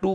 2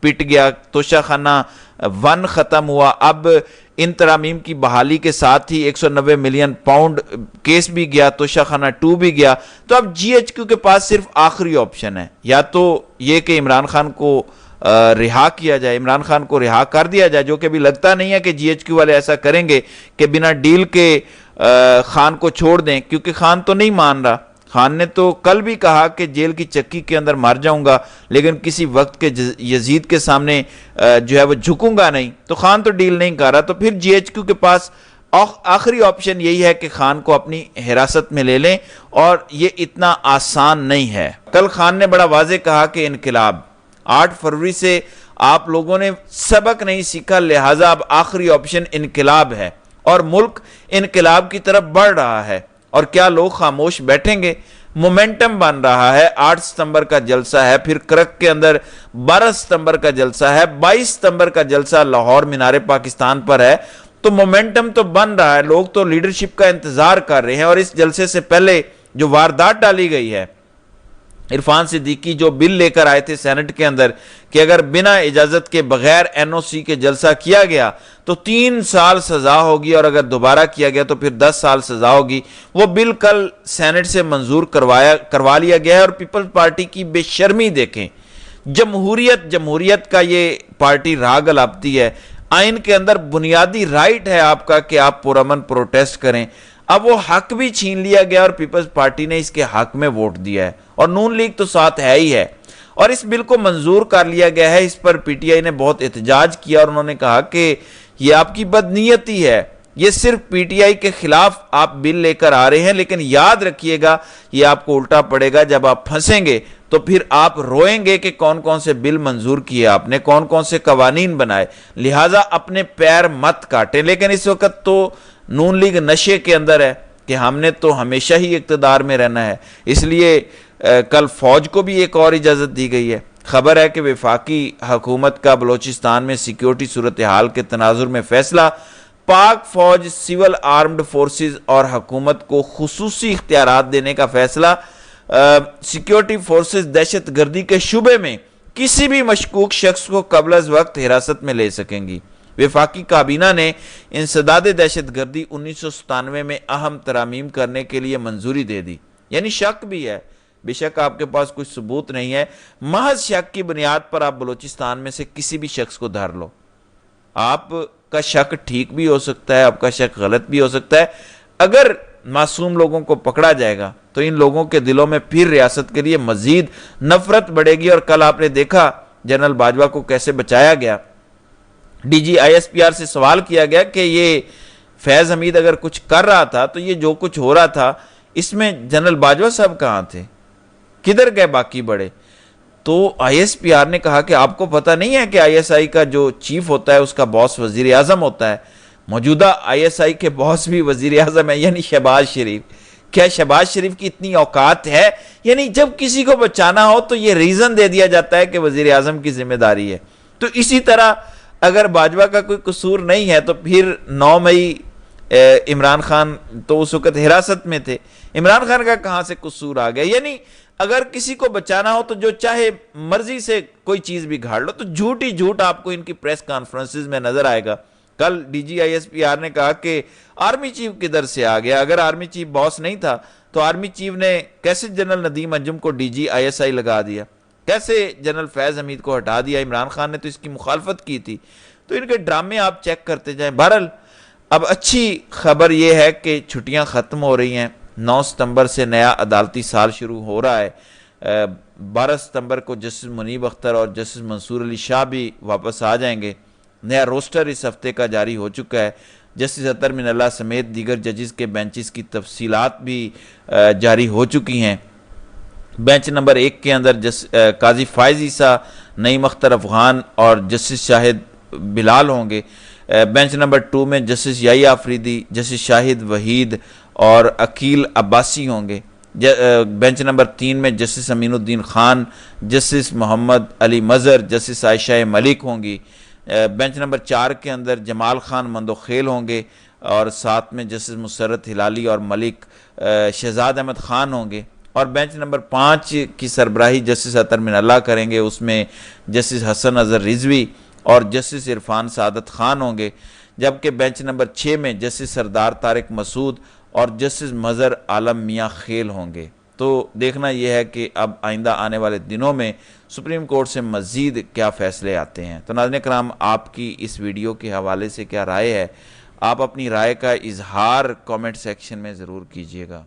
پٹ گیا، توشہ خانہ 1 ختم ہوا، اب ان ترامیم کی بحالی کے ساتھ ہی 190 ملین پاؤنڈ کیس بھی گیا، توشہ خانہ 2 بھی گیا، تو اب جی ایچ کیو کے پاس صرف آخری آپشن ہے، یا تو یہ کہ عمران خان کو رہا کیا جائے، عمران خان کو رہا کر دیا جائے، جو کہ بھی لگتا نہیں ہے کہ جی ایچ کیو والے ایسا کریں گے کہ بنا ڈیل کے خان کو چھوڑ دیں، کیونکہ خان تو نہیں مان رہا۔ خان نے تو کل بھی کہا کہ جیل کی چکی کے اندر مر جاؤں گا لیکن کسی وقت کے یزید کے سامنے جو ہے وہ جھکوں گا نہیں، تو خان تو ڈیل نہیں کر رہا، تو پھر جی ایچ کیو کے پاس آخری آپشن یہی ہے کہ خان کو اپنی حراست میں لے لیں، اور یہ اتنا آسان نہیں ہے۔ کل خان نے بڑا واضح کہا کہ انقلاب 8 فروری سے آپ لوگوں نے سبق نہیں سیکھا، لہٰذا اب آخری آپشن انقلاب ہے، اور ملک انقلاب کی طرف بڑھ رہا ہے، اور کیا لوگ خاموش بیٹھیں گے؟ مومنٹم بن رہا ہے۔ 8 ستمبر کا جلسہ ہے، پھر کرک کے اندر 12 ستمبر کا جلسہ ہے، 22 ستمبر کا جلسہ لاہور مینار پاکستان پر ہے، تو مومنٹم تو بن رہا ہے، لوگ تو لیڈرشپ کا انتظار کر رہے ہیں۔ اور اس جلسے سے پہلے جو واردات ڈالی گئی ہے، عرفان صدیقی جو بل لے کر آئے تھے سینٹ کے اندر کہ اگر بنا اجازت کے بغیر این او سی کے جلسہ کیا گیا تو 3 سال سزا ہوگی، اور اگر دوبارہ کیا گیا تو پھر 10 سال سزا ہوگی، وہ بل کل سینٹ سے منظور کروا لیا گیا ہے۔ اور پیپلز پارٹی کی بے شرمی دیکھیں، جمہوریت کا یہ پارٹی راگ الاپتی ہے، آئین کے اندر بنیادی رائٹ ہے آپ کا کہ آپ پرامن پروٹیسٹ کریں، اب وہ حق بھی چھین لیا گیا اور پیپلز پارٹی نے اس کے حق میں ووٹ دیا ہے، اور نون لیگ تو ساتھ ہے ہی ہے، اور اس بل کو منظور کر لیا گیا ہے۔ اس پر پی ٹی آئی نے بہت احتجاج کیا، اور انہوں نے کہا کہ یہ آپ کی بدنیتی ہے، یہ صرف پی ٹی آئی کے خلاف آپ بل لے کر آ رہے ہیں، لیکن یاد رکھیے گا یہ آپ کو الٹا پڑے گا، جب آپ پھنسیں گے تو پھر آپ روئیں گے کہ کون کون سے بل منظور کیے آپ نے، کون کون سے قوانین بنائے، لہٰذا اپنے پیر مت کاٹیں۔ لیکن اس وقت تو نون لیگ نشے کے اندر ہے کہ ہم نے تو ہمیشہ ہی اقتدار میں رہنا ہے، اس لیے کل فوج کو بھی ایک اور اجازت دی گئی ہے۔ خبر ہے کہ وفاقی حکومت کا بلوچستان میں سیکیورٹی صورتحال کے تناظر میں فیصلہ، پاک فوج، سول آرمڈ فورسز اور حکومت کو خصوصی اختیارات دینے کا فیصلہ۔ سیکیورٹی فورسز دہشت گردی کے شعبے میں کسی بھی مشکوک شخص کو قبل از وقت حراست میں لے سکیں گی۔ وفاقی کابینہ نے انسداد دہشت گردی 1997 میں اہم ترامیم کرنے کے لیے منظوری دے دی، یعنی شک بھی ہے، بے شک آپ کے پاس کوئی ثبوت نہیں ہے، محض شک کی بنیاد پر آپ بلوچستان میں سے کسی بھی شخص کو دھر لو۔ آپ کا شک ٹھیک بھی ہو سکتا ہے، آپ کا شک غلط بھی ہو سکتا ہے، اگر معصوم لوگوں کو پکڑا جائے گا تو ان لوگوں کے دلوں میں پھر ریاست کے لیے مزید نفرت بڑھے گی۔ اور کل آپ نے دیکھا جنرل باجوہ کو کیسے بچایا گیا، D G I S P R سے سوال کیا گیا کہ یہ فیض حمید اگر کچھ کر رہا تھا تو یہ جو کچھ ہو رہا تھا اس میں جنرل باجوہ صاحب کہاں تھے، کدھر گئے باقی بڑے؟ تو آئی ایس پی آر نے کہا کہ آپ کو پتہ نہیں ہے کہ آئی ایس آئی کا جو چیف ہوتا ہے اس کا باس وزیر اعظم ہوتا ہے، موجودہ آئی ایس آئی کے باس بھی وزیر اعظم ہے، یعنی شہباز شریف۔ کیا شہباز شریف کی اتنی اوقات ہے؟ یعنی جب کسی کو بچانا ہو تو یہ ریزن دے دیا جاتا ہے کہ وزیر اعظم کی ذمہ داری ہے۔ تو اسی طرح اگر باجوہ کا کوئی قصور نہیں ہے تو پھر 9 مئی عمران خان تو اس وقت حراست میں تھے، عمران خان کا کہاں سے قصور آ گیا؟ یعنی اگر کسی کو بچانا ہو تو جو چاہے مرضی سے کوئی چیز بھی گھاڑ لو، تو جھوٹ ہی جھوٹ آپ کو ان کی پریس کانفرنسز میں نظر آئے گا۔ کل D G I S P R نے کہا کہ آرمی چیف کدھر سے آ گیا؟ اگر آرمی چیف باس نہیں تھا تو آرمی چیف نے کیسے جنرل ندیم انجم کو D G I S I لگا دیا؟ کیسے جنرل فیض حمید کو ہٹا دیا؟ عمران خان نے تو اس کی مخالفت کی تھی۔ تو ان کے ڈرامے آپ چیک کرتے جائیں۔ بہرحال اب اچھی خبر یہ ہے کہ چھٹیاں ختم ہو رہی ہیں، 9 ستمبر سے نیا عدالتی سال شروع ہو رہا ہے۔ 12 ستمبر کو جسٹس منیب اختر اور جسٹس منصور علی شاہ بھی واپس آ جائیں گے۔ نیا روسٹر اس ہفتے کا جاری ہو چکا ہے، جسٹس اطہر من اللہ سمیت دیگر ججز کے بینچز کی تفصیلات بھی جاری ہو چکی ہیں۔ بینچ نمبر 1 کے اندر قاضی فائز عیسیٰ، نعیم اختر افغان اور جسٹس شاہد بلال ہوں گے۔ بینچ نمبر 2 میں جسٹس یحییٰ آفریدی، جسٹس شاہد وحید اور عقیل عباسی ہوں گے۔ بینچ نمبر 3 میں جسٹس امین الدین خان، جسٹس محمد علی مظہر، جسٹس عائشہ ملک ہوں گی۔ بینچ نمبر 4 کے اندر جمال خان مندوخیل ہوں گے، اور ساتھ میں جسٹس مسرت ہلالی اور ملک شہزاد احمد خان ہوں گے۔ اور بینچ نمبر 5 کی سربراہی جسٹس اطہر من اللہ کریں گے، اس میں جسٹس حسن اظہر رضوی اور جسٹس عرفان سعادت خان ہوں گے، جبکہ بینچ نمبر 6 میں جسٹس سردار طارق مسعود اور جسٹس مظہر عالم میاں خیل ہوں گے۔ تو دیکھنا یہ ہے کہ اب آئندہ آنے والے دنوں میں سپریم کورٹ سے مزید کیا فیصلے آتے ہیں۔ تو ناظرین کرام، آپ کی اس ویڈیو کے حوالے سے کیا رائے ہے؟ آپ اپنی رائے کا اظہار کامنٹ سیکشن میں ضرور کیجیے گا۔